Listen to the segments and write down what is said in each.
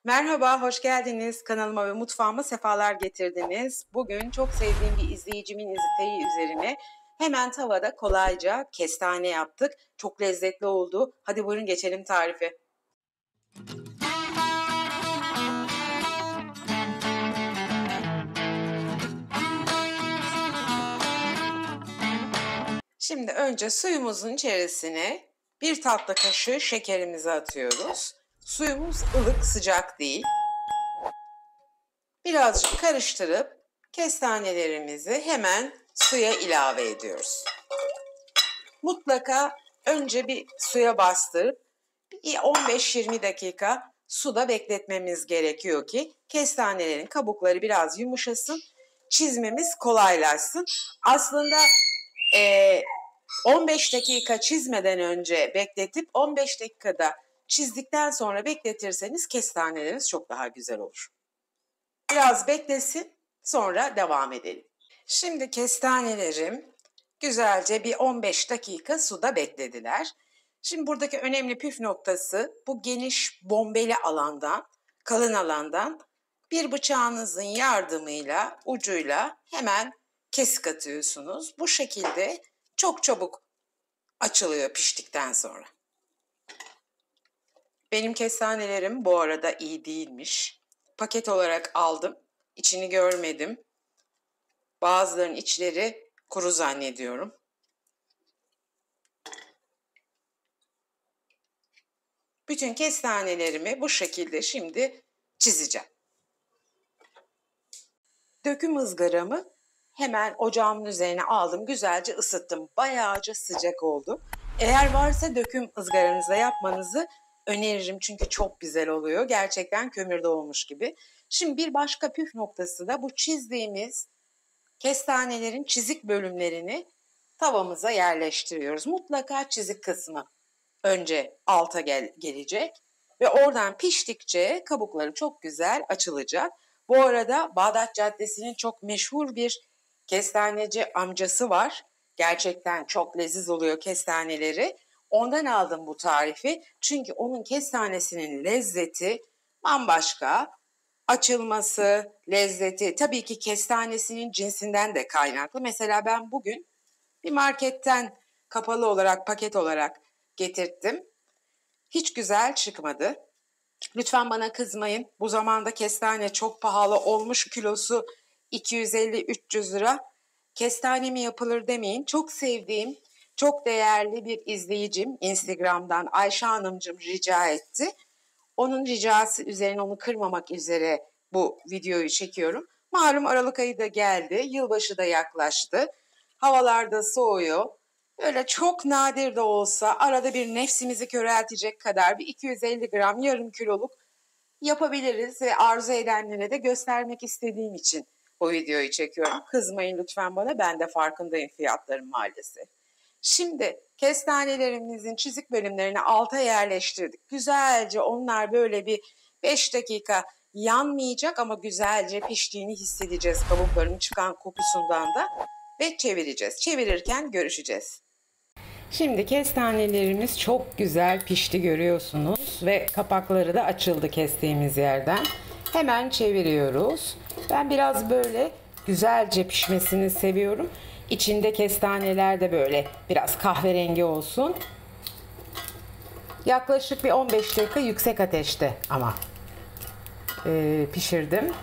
Merhaba, hoş geldiniz. Kanalıma ve mutfağıma sefalar getirdiniz. Bugün çok sevdiğim bir izleyicimin isteği üzerine hemen tavada kolayca kestane yaptık. Çok lezzetli oldu. Hadi buyurun geçelim tarife. Şimdi önce suyumuzun içerisine bir tatlı kaşığı şekerimizi atıyoruz. Suyumuz ılık, sıcak değil. Birazcık karıştırıp kestanelerimizi hemen suya ilave ediyoruz. Mutlaka önce bir suya bastırıp 15-20 dakika suda bekletmemiz gerekiyor ki kestanelerin kabukları biraz yumuşasın, çizmemiz kolaylaşsın. Aslında 15 dakika çizmeden önce bekletip 15 dakikada çizdikten sonra bekletirseniz kestaneleriniz çok daha güzel olur. Biraz beklesin, sonra devam edelim. Şimdi kestanelerim güzelce bir 15 dakika suda beklediler. Şimdi buradaki önemli püf noktası bu geniş bombeli alandan, kalın alandan bir bıçağınızın yardımıyla, ucuyla hemen kesik atıyorsunuz. Bu şekilde çok çabuk açılıyor piştikten sonra. Benim kestanelerim bu arada iyi değilmiş. Paket olarak aldım. İçini görmedim. Bazılarının içleri kuru zannediyorum. Bütün kestanelerimi bu şekilde şimdi çizeceğim. Döküm ızgaramı hemen ocağımın üzerine aldım. Güzelce ısıttım. Bayağıca sıcak oldu. Eğer varsa döküm ızgaranızda yapmanızı öneririm. Çünkü çok güzel oluyor. Gerçekten kömürde olmuş gibi. Şimdi bir başka püf noktası da bu çizdiğimiz kestanelerin çizik bölümlerini tavamıza yerleştiriyoruz. Mutlaka çizik kısmı önce alta gelecek ve oradan piştikçe kabukları çok güzel açılacak. Bu arada Bağdat Caddesi'nin çok meşhur bir kestaneci amcası var. Gerçekten çok leziz oluyor kestaneleri. Ondan aldım bu tarifi. Çünkü onun kestanesinin lezzeti bambaşka. Açılması, lezzeti tabii ki kestanesinin cinsinden de kaynaklı. Mesela ben bugün bir marketten kapalı olarak, paket olarak getirttim. Hiç güzel çıkmadı. Lütfen bana kızmayın. Bu zamanda kestane çok pahalı olmuş, kilosu 250-300 lira. Kestane mi yapılır demeyin. Çok sevdiğim, çok değerli bir izleyicim Instagram'dan Ayşe Hanımcığım rica etti. Onun ricası üzerine, onu kırmamak üzere bu videoyu çekiyorum. Malum Aralık ayı da geldi, yılbaşı da yaklaştı. Havalar da soğuyor. Öyle çok nadir de olsa arada bir nefsimizi köreltecek kadar bir 250 gram yarım kiloluk yapabiliriz ve arzu edenlere de göstermek istediğim için bu videoyu çekiyorum. Kızmayın lütfen bana, ben de farkındayım fiyatların maalesef. Şimdi kestanelerimizin çizik bölümlerini alta yerleştirdik. Güzelce onlar böyle bir 5 dakika yanmayacak ama güzelce piştiğini hissedeceğiz kabukların çıkan kokusundan da ve çevireceğiz. Çevirirken görüşeceğiz. Şimdi kestanelerimiz çok güzel pişti görüyorsunuz ve kapakları da açıldı kestiğimiz yerden. Hemen çeviriyoruz. Ben biraz böyle güzelce pişmesini seviyorum. İçinde kestaneler de böyle biraz kahverengi olsun. Yaklaşık bir 15 dakika yüksek ateşte ama pişirdim.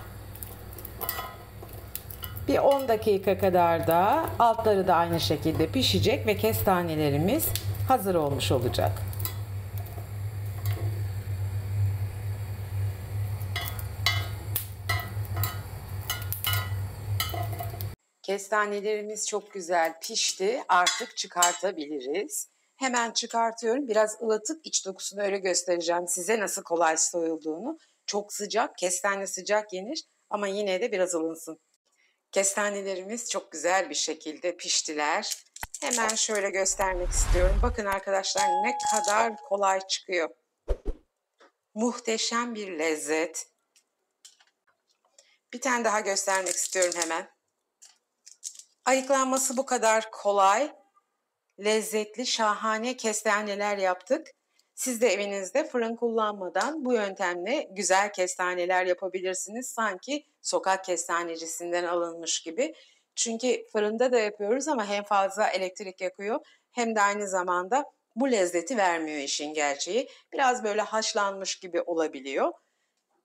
Bir 10 dakika kadar da altları da aynı şekilde pişecek ve kestanelerimiz hazır olmuş olacak. Kestanelerimiz çok güzel pişti. Artık çıkartabiliriz. Hemen çıkartıyorum. Biraz ılıtıp iç dokusunu öyle göstereceğim size nasıl kolay soyulduğunu. Çok sıcak, kestane sıcak yenir ama yine de biraz ılınsın. Kestanelerimiz çok güzel bir şekilde piştiler. Hemen şöyle göstermek istiyorum. Bakın arkadaşlar ne kadar kolay çıkıyor. Muhteşem bir lezzet. Bir tane daha göstermek istiyorum hemen. Ayıklanması bu kadar kolay, lezzetli, şahane kestaneler yaptık. Siz de evinizde fırın kullanmadan bu yöntemle güzel kestaneler yapabilirsiniz. Sanki sokak kestanecisinden alınmış gibi. Çünkü fırında da yapıyoruz ama hem fazla elektrik yakıyor hem de aynı zamanda bu lezzeti vermiyor işin gerçeği. Biraz böyle haşlanmış gibi olabiliyor.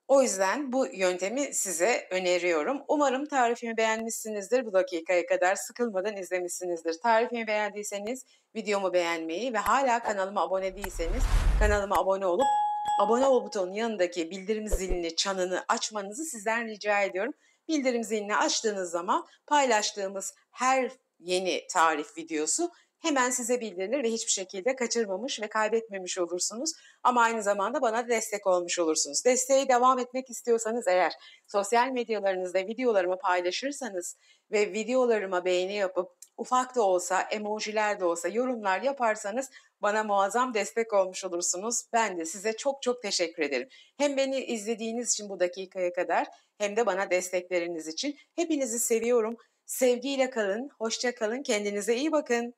O yüzden bu yöntemi size öneriyorum. Umarım tarifimi beğenmişsinizdir. Bu dakikaya kadar sıkılmadan izlemişsinizdir. Tarifimi beğendiyseniz videomu beğenmeyi ve hala kanalıma abone değilseniz kanalıma abone olup abone ol butonunun yanındaki bildirim zilini, çanını açmanızı sizden rica ediyorum. Bildirim zilini açtığınız zaman paylaştığımız her yeni tarif videosu hemen size bildirilir ve hiçbir şekilde kaçırmamış ve kaybetmemiş olursunuz. Ama aynı zamanda bana destek olmuş olursunuz. Desteğe devam etmek istiyorsanız eğer sosyal medyalarınızda videolarımı paylaşırsanız ve videolarıma beğeni yapıp ufak da olsa, emojiler de olsa yorumlar yaparsanız bana muazzam destek olmuş olursunuz. Ben de size çok çok teşekkür ederim. Hem beni izlediğiniz için bu dakikaya kadar hem de bana destekleriniz için. Hepinizi seviyorum. Sevgiyle kalın, hoşça kalın, kendinize iyi bakın.